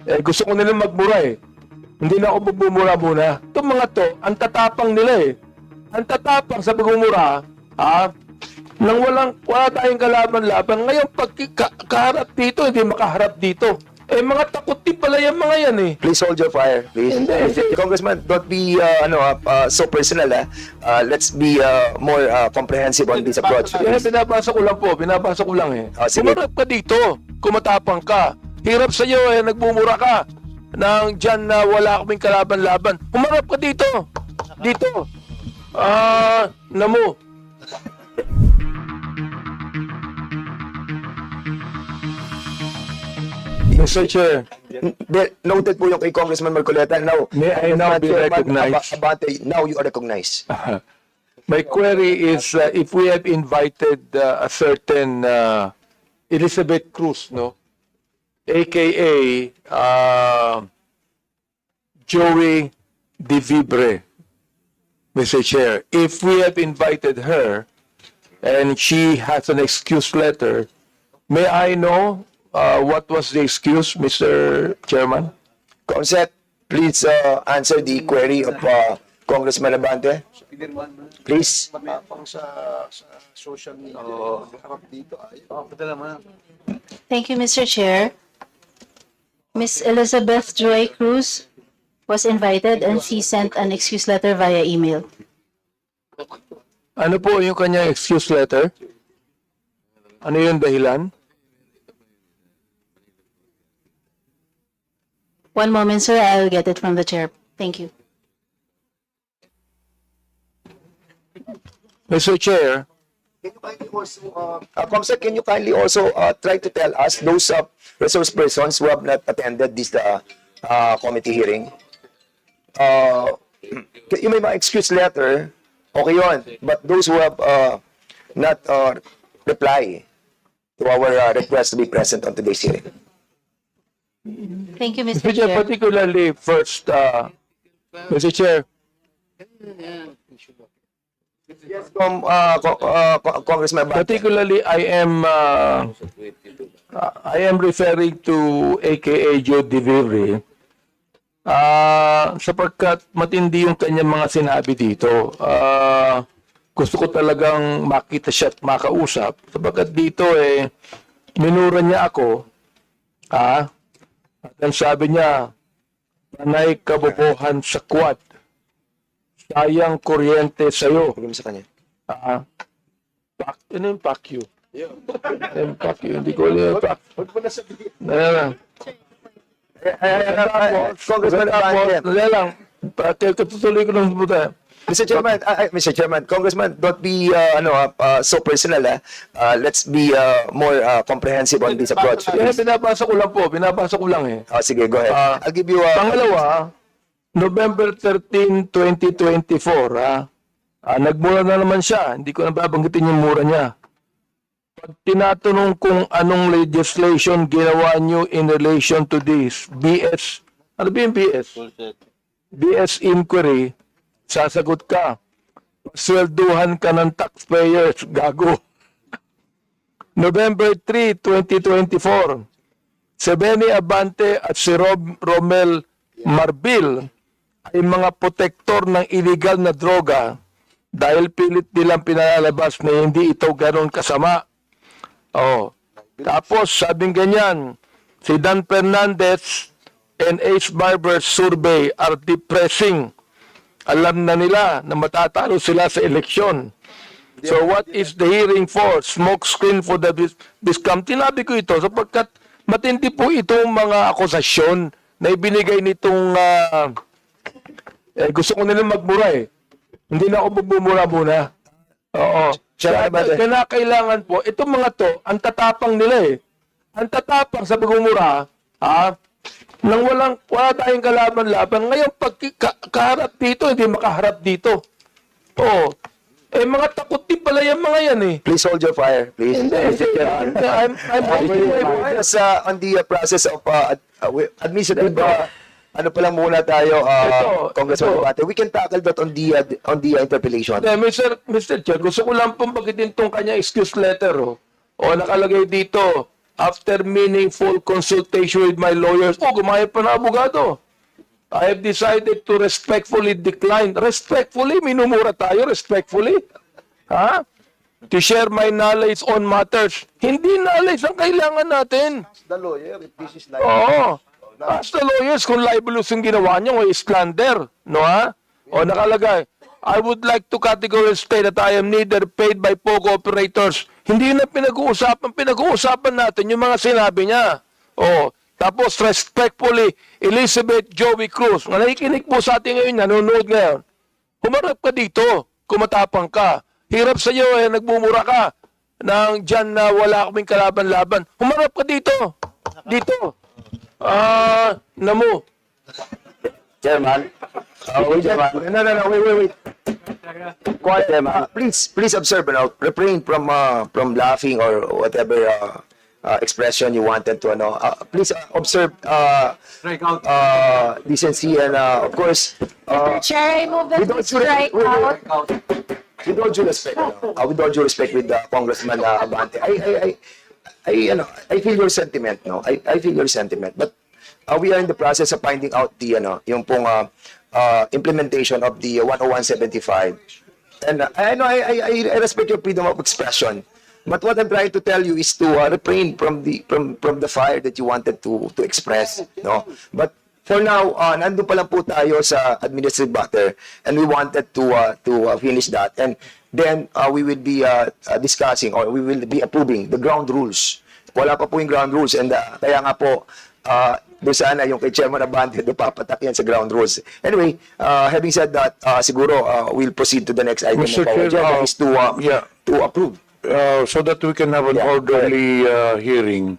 Gusto ko nilang magmura eh. Hindi na ako bumura muna. Itong mga to, ang tatapang nila eh. Ang tatapang sa pagmumura, nang wala tayong kalaban-laban. Ngayon, pag kaharap dito, hindi makaharap dito. Mga takot din pala yung mga yan eh. Please hold your fire, please. Hindi. Congressman, don't be so personal. Let's be more comprehensive on this approach. Binabasa ko lang po, binabasa ko lang eh. Sige. Kumarap ka dito, kumatapang ka. Hirap sa'yo eh, nagbumura ka. Nang dyan na wala kaming kalaban-laban. Humarap ka dito. Dito. Namo. Mr. Chair, Noted po yung kay Congressman Marcoleta. Now, May I now be recognized? Abante, now you are recognized. my query is if we have invited a certain Elizabeth Cruz, no? AKA Joey De Vibre, Mr. Chair. If we have invited her and she has an excuse letter, may I know what was the excuse, Mr. Chairman? Consent, please answer the query of Congressman Abante. Please. Thank you, Mr. Chair. Miss Elizabeth Joy Cruz was invited and she sent an excuse letter via email. Ano po yung kanyang excuse letter? Ano yung dahilan? One moment, sir. I'll get it from the chair. Thank you. Mr. Chair, Comsec, can you kindly also try to tell us those resource persons who have not attended this committee hearing? Yung may mga excuse letter, okay yun. But those who have not reply to our request to be present on today's hearing. Thank you, Mr. Mr. Chair, Chair. particularly first, Mr. Chair, Yes, Congressman Abante. particularly I am referring to AKA Joe De Vibre sapagkat matindi yung kanyang mga sinabi dito. Gusto ko talagang makita siya at makausap sapagkat dito minura niya ako at ang sabi niya, panay kabobohan sa quad. Sayang kuryente sa'yo. Huwag mo sa kanya. Ano yung pack you? Yung pack you. Hindi ko alam yung pack. Huwag mo na sabihin. Congressman Abante. Dali lang. Katutuloy ko lang buta. Mr. Chairman, Congressman, don't be so personal. Let's be more comprehensive on this approach. Binabasa ko lang po. Binabasa ko lang eh. Sige, go ahead. I'll give you Pangalawa, November 13, 2024, nagmura na naman siya. Hindi ko na babanggitin yung mura niya. Pag tinatanong kung anong legislation ginawa niyo in relation to this, BS, ano ba yung BS? BS inquiry, sasagot ka. Swelduhan ka ng taxpayers, gago. November 3, 2024, si Benny Abante at si Romel Marbil ay mga protektor ng illegal na droga dahil pilit nilang pinalalabas na hindi ito ganoon kasama. Tapos sabing ganyan, si Dan Fernandez and Ace Barber's survey are depressing. Alam na nila na matatalo sila sa eleksyon. So what is the hearing for? Smoke screen for the discount. Tinabi ko ito sapagkat matindi po itong mga akusasyon na ibinigay nitong gusto ko nilang magmura eh. Hindi na ako bumura muna. Oo. Kailangan po, itong mga to, ang tatapang nila eh. Ang tatapang sa pagmumura, nang wala tayong kalaban-laban. Ngayon, pag kaharap dito, hindi makaharap dito. Oo. Mga takot din pala yung mga yan eh. Please hold your fire, please. I'm Just on the process of administrative, ano pa lang muna tayo, Congressman Abante. We can tackle that on the interpellation. Mr. Chair, gusto ko lang pong bagitin tong kanya excuse letter. O nakalagay dito, after meaningful consultation with my lawyers, gumayat pa na abogado. I have decided to respectfully decline. Respectfully? Minumura tayo, respectfully? Ha? To share my knowledge on matters. Hindi knowledge ang kailangan natin. The lawyer, if this is like... Oo. Ask the lawyers kung libelous yung ginawa niya o slander. No ha? O nakalagay, I would like to categorically state that I am neither paid by POGO operators. Hindi na pinag-uusapan. Pinag-uusapan natin yung mga sinabi niya. O, tapos respectfully, Elizabeth Joey Cruz. Nga nakikinig po sa atin ngayon, nanonood ngayon. Humarap ka dito, kumatapang ka. Hirap sa iyo, nagbumura ka nang dyan na wala kaming kalaban-laban. Humarap ka dito. Dito. Namo. Chairman. Wait, Chairman. No, wait. Quiet, Chairman. Please observe, refrain from laughing or whatever expression you wanted to, please observe decency and, of course, Chair, I move that we strike out. with all due respect, with Congressman Abante, I feel your sentiment, I feel your sentiment, but we are in the process of finding out the, yung pong implementation of the 10175, and I respect your freedom of expression, but what I'm trying to tell you is to refrain from the fire that you wanted to express, but for now, nandun pa lang po tayo sa administrative matter, and we wanted to finish that, and then we will be discussing or we will be approving the ground rules. Wala pa po yung ground rules, and kaya nga po, doon sana yung kay Chairman Abante, doon papatak yan sa ground rules. Anyway, having said that, siguro we'll proceed to the next item. Mr. of our Chair, agenda is to approve. So that we can have an orderly hearing,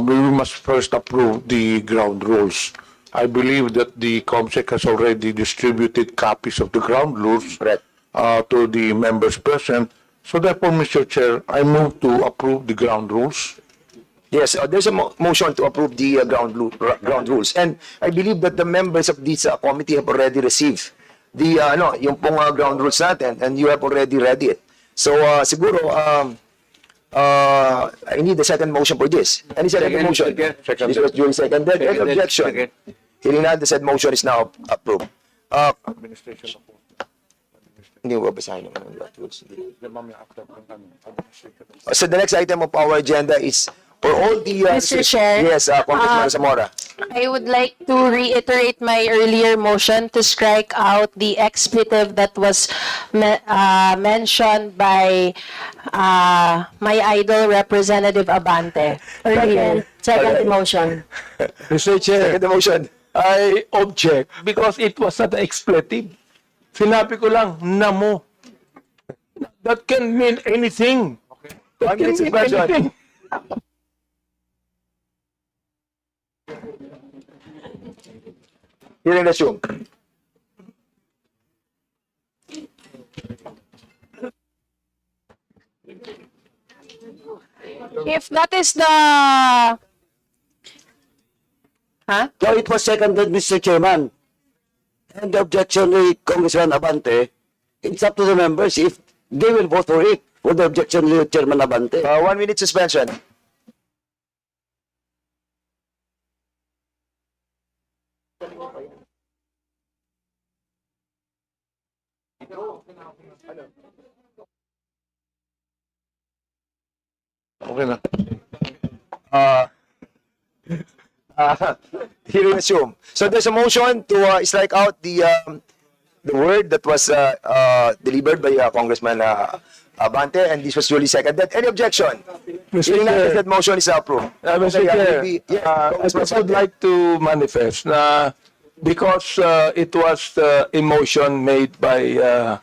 we must first approve the ground rules. I believe that the COMSEC has already distributed copies of the ground rules Correct. to the members present. So therefore, Mr. Chair, I move to approve the ground rules. Yes, there's a motion to approve the ground rules, and I believe that the members of this committee have already received the yung pong ground rules natin, and you have already read it. So siguro I need a second motion for this. Any second motion? Second. This was duly seconded. Any objection? Hearing none, the said motion is now approved. Administration of Hindi mo babasahin naman ang ground rules. So the next item of our agenda is for all the... Mr. Chair, Yes, Congressman Zamora. I would like to reiterate my earlier motion to strike out the expletive that was mentioned by my idol, Representative Abante. Earlier. Second motion. Mr. Chair, Second motion. I object because it was not expletive. Sinabi ko lang, namo. That can mean anything. That 1 can minute mean suspension. anything. Hearing resumed. If that is the... Huh? So it was seconded, Mr. Chairman. And the objection with Congressman Abante, it's up to the members if they will vote for it, for the objection with Chairman Abante. 1 minute suspension. Okay na. Hearing resumed. So there's a motion to strike out the word that was delivered by Congressman Abante, and this was duly seconded. Any objection? Mr. Hearing none, Chair. that motion is approved. Mr. Okay, Chair, yes, I Congressman just would Abante. like to manifest na because it was a motion made by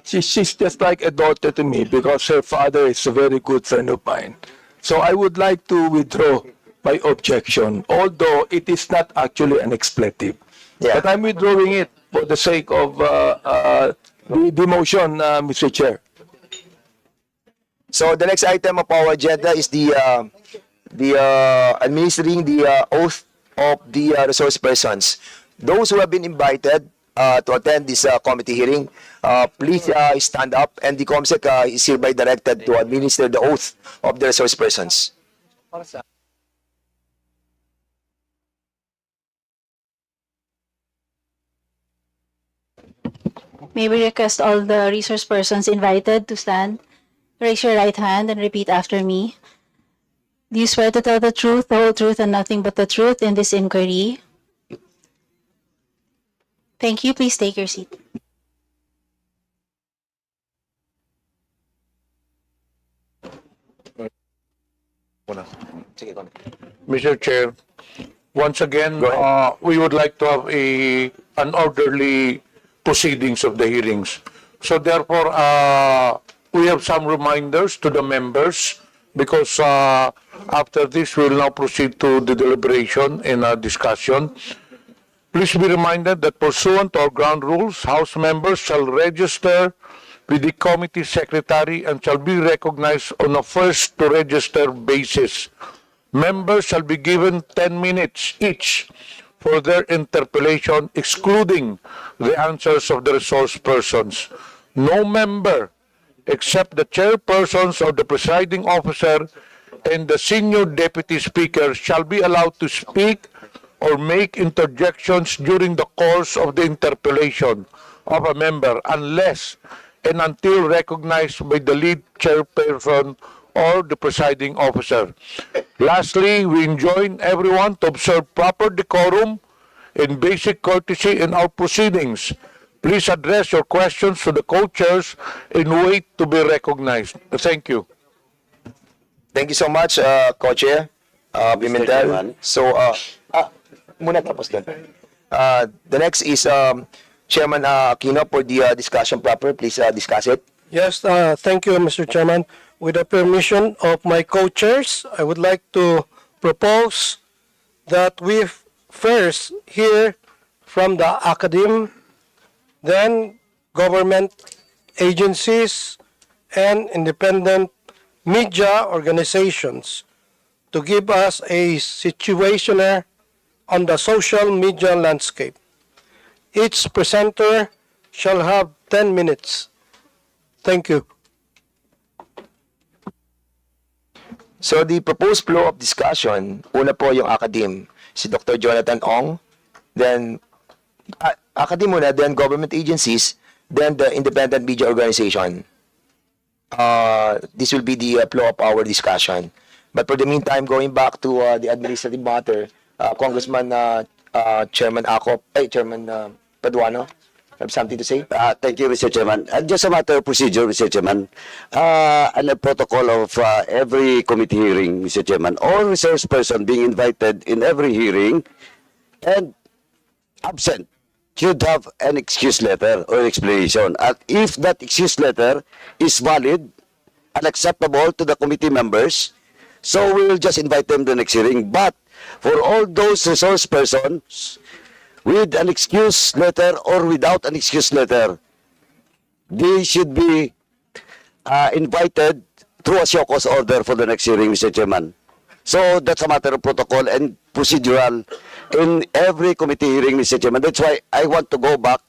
she's just like a daughter to me because her father is a very good friend of mine. So I would like to withdraw my objection, although it is not actually an expletive. Yeah. But I'm withdrawing it for the sake of the motion, Mr. Chair. So the next item of our agenda is the administering the oath of the resource persons. Those who have been invited to attend this committee hearing, please stand up, and the COMSEC is hereby directed to administer the oath of the resource persons. May we request all the resource persons invited to stand, raise your right hand and repeat after me. Do you swear to tell the truth, the whole truth, and nothing but the truth in this inquiry? Thank you. Please take your seat. Mr. Chair, once again, we would like to have an orderly proceedings of the hearings. So therefore, we have some reminders to the members because after this, we will now proceed to the deliberation and discussion. Please be reminded that pursuant to our ground rules, House members shall register with the committee secretary and shall be recognized on a first to register basis. Members shall be given 10 minutes each for their interpellation, excluding the answers of the resource persons. No member, except the chairpersons or the presiding officer and the senior deputy speaker, shall be allowed to speak or make interjections during the course of the interpellation of a member unless and until recognized by the lead chairperson or the presiding officer. Lastly, we enjoin everyone to observe proper decorum and basic courtesy in our proceedings. Please address your questions to the co-chairs and wait to be recognized. Thank you. Thank you so much, Co-Chair Pimentel. Chairman. So, muna tapos dun. The next is Chairman Aquino for the discussion proper. Please discuss it. Yes, thank you, Mr. Chairman. With the permission of my co-chairs, I would like to propose that we first hear from the academe, then government agencies and independent media organizations to give us a situationer on the social media landscape. Each presenter shall have 10 minutes. Thank you. So the proposed flow of discussion, una po yung academe, si Dr. Jonathan Ong, then academe muna, then government agencies, then the independent media organization. This will be the flow of our discussion. But for the meantime, going back to the administrative matter, Congressman Chairman Chairman Paduano, have something to say? Thank you, Mr. Chairman. Just a matter of procedure, Mr. Chairman. And a protocol of every committee hearing, Mr. Chairman. All resource person being invited in every hearing and absent should have an excuse letter or explanation. And if that excuse letter is valid and acceptable to the committee members, so we will just invite them to the next hearing. But for all those resource persons with an excuse letter or without an excuse letter, they should be invited through a show cause order for the next hearing, Mr. Chairman. So that's a matter of protocol and procedural in every committee hearing, Mr. Chairman. That's why I want to go back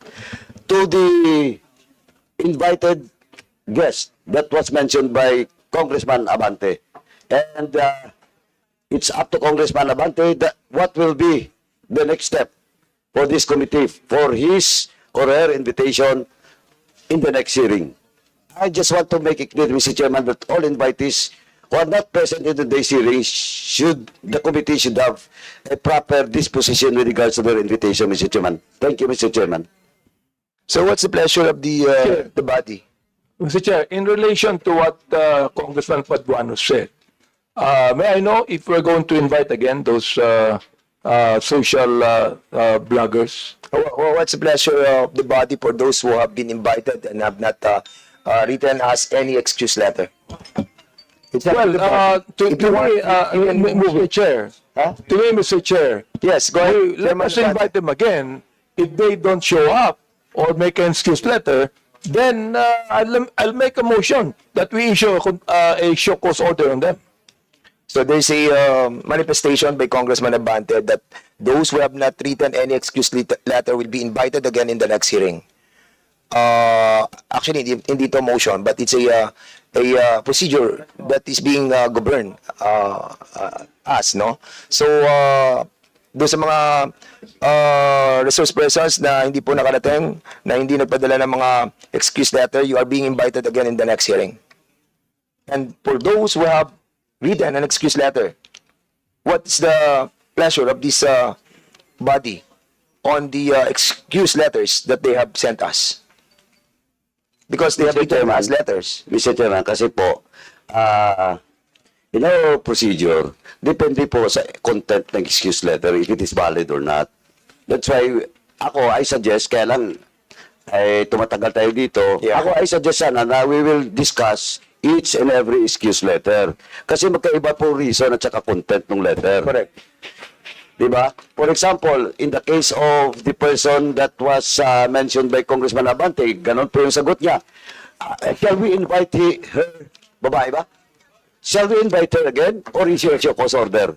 to the invited guest that was mentioned by Congressman Abante. And it's up to Congressman Abante that what will be the next step for this committee for his or her invitation in the next hearing. I just want to make it clear, Mr. Chairman, that all invitees who are not present in today's hearing the committee should have a proper disposition with regards to their invitation, Mr. Chairman. Thank you, Mr. Chairman. So what's the pleasure of the body? Mr. Chair, in relation to what Congressman Paduano said, may I know if we're going to invite again those social bloggers? What's the pleasure of the body for those who have been invited and have not written us any excuse letter? Well, to me, Mr. Chair, to me, Mr. Chair, Yes, go ahead. let us invite them again. If they don't show up or make an excuse letter, then I'll make a motion that we issue a show cause order on them. So there's a manifestation by Congressman Abante that those who have not written any excuse letter will be invited again in the next hearing. Actually, hindi ito motion, but it's a procedure that is being governed as, no? So, doon sa mga resource persons na hindi po nakarating, na hindi nagpadala ng mga excuse letter, you are being invited again in the next hearing. And for those who have written an excuse letter, what's the pleasure of this body on the excuse letters that they have sent us? Because they have Mr. written Chairman. as letters. Mr. Chairman, kasi po, in our procedure, depende po sa content ng excuse letter if it is valid or not. That's why, I suggest, kaya lang, ay tumatagal tayo dito, Yeah. I suggest sana na we will discuss each and every excuse letter. Kasi magkaiba po reason at saka content ng letter. Correct. Diba? For example, in the case of the person that was mentioned by Congressman Abante, ganon po yung sagot niya. Shall we invite her? Babae ba? Shall we invite her again or issue a show cause order?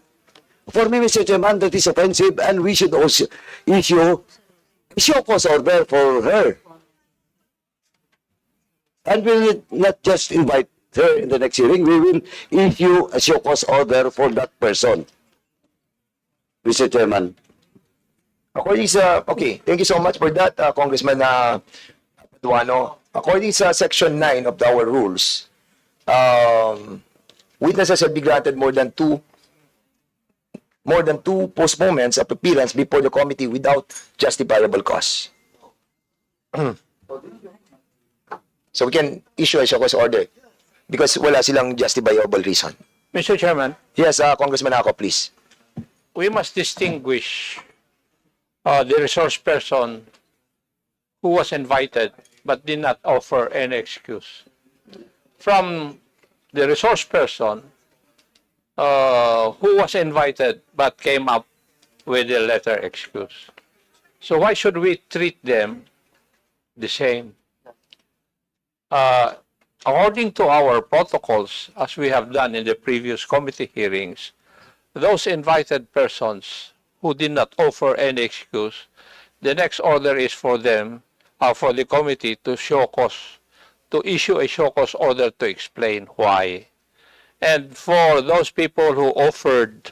For me, Mr. Chairman, that is offensive and we should also issue a show cause order for her. And we will not just invite her in the next hearing, we will issue a show cause order for that person. Mr. Chairman. According sa, okay, thank you so much for that, Congressman Paduano. According sa Section 9 of our rules, witnesses shall be granted more than two postponements of appearance before the committee without justifiable cause. So we can issue a show cause order because wala silang justifiable reason. Mr. Chairman, Yes, Congressman Ako, please. we must distinguish the resource person who was invited but did not offer any excuse from the resource person who was invited but came up with a letter excuse. So why should we treat them the same? According to our protocols, as we have done in the previous committee hearings, those invited persons who did not offer any excuse, the next order is for them, for the committee to issue a show cause order to explain why. And for those people who offered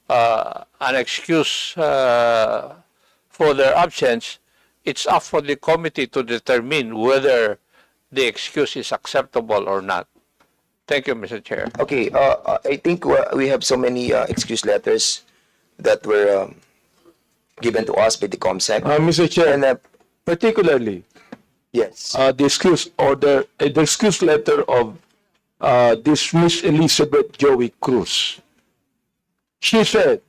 an excuse for their absence, it's up for the committee to determine whether the excuse is acceptable or not. Thank you, Mr. Chair. Okay, I think we have so many excuse letters that were given to us by the COMSEC. Mr. Chair, And particularly, yes, the excuse order, the excuse letter of this Miss Elizabeth Joey Cruz. She said,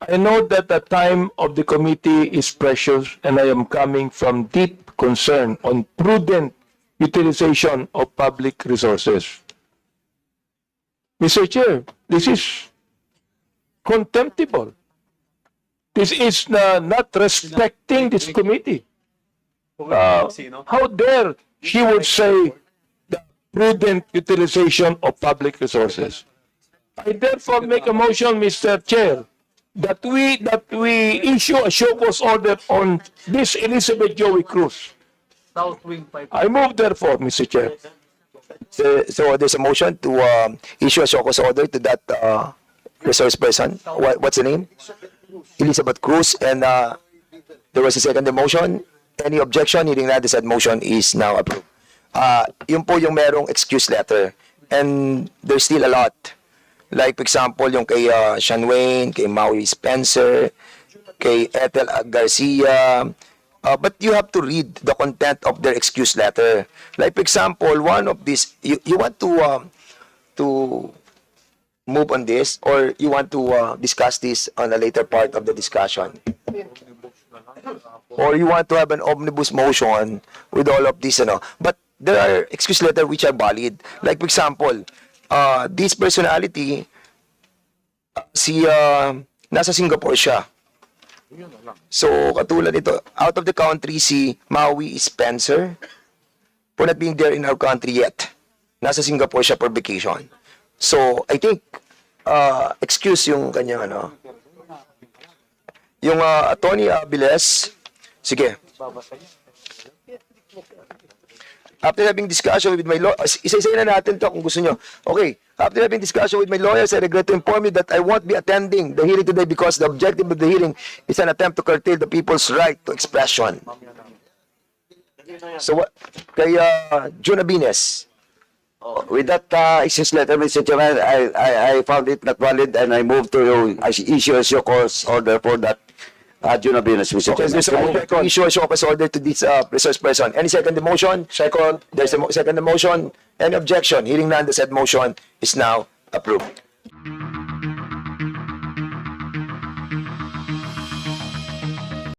I know that the time of the committee is precious and I am coming from deep concern on prudent utilization of public resources. Mr. Chair, this is contemptible. This is not respecting this committee. How dare she would say the prudent utilization of public resources? I therefore make a motion, Mr. Chair, that we issue a show cause order on this Elizabeth Joey Cruz. I move therefore, Mr. Chair. so there's a motion to issue a show cause order to that resource person. What's the name? Elizabeth Cruz. And there was a second motion. Any objection? Hearing that, the said motion is now approved. Yun po yung merong excuse letter. And there's still a lot. Like, for example, yung kay Sean Wayne, kay Maui Spencer, kay Ethel Garcia. But you have to read the content of their excuse letter. Like, for example, one of these, you want to move on this, or you want to discuss this on a later part of the discussion? Or you want to have an omnibus motion with all of this, But there are excuse letters which are valid. Like, for example, this personality, nasa Singapore siya. So, katulad nito, out of the country, si Maui Spencer, for not being there in our country yet. Nasa Singapore siya for vacation. So, I think excuse yung kanyang ano. Yung Attorney Abiles, sige. After having discussion with my lawyer, isa-isa na natin to kung gusto nyo. Okay, after having discussion with my lawyers, I regret to inform you that I won't be attending the hearing today because the objective of the hearing is an attempt to curtail the people's right to expression. So what? Kay June Abines. With that excuse letter, Mr. Chairman, I found it not valid and I moved to issue a show cause order for that June Abinas, Mr. Okay, Chairman. there's a motion to issue a show cause order to this resource person. Any second the motion? Second. There's a second the motion. Any objection? Hearing none, the said motion is now approved.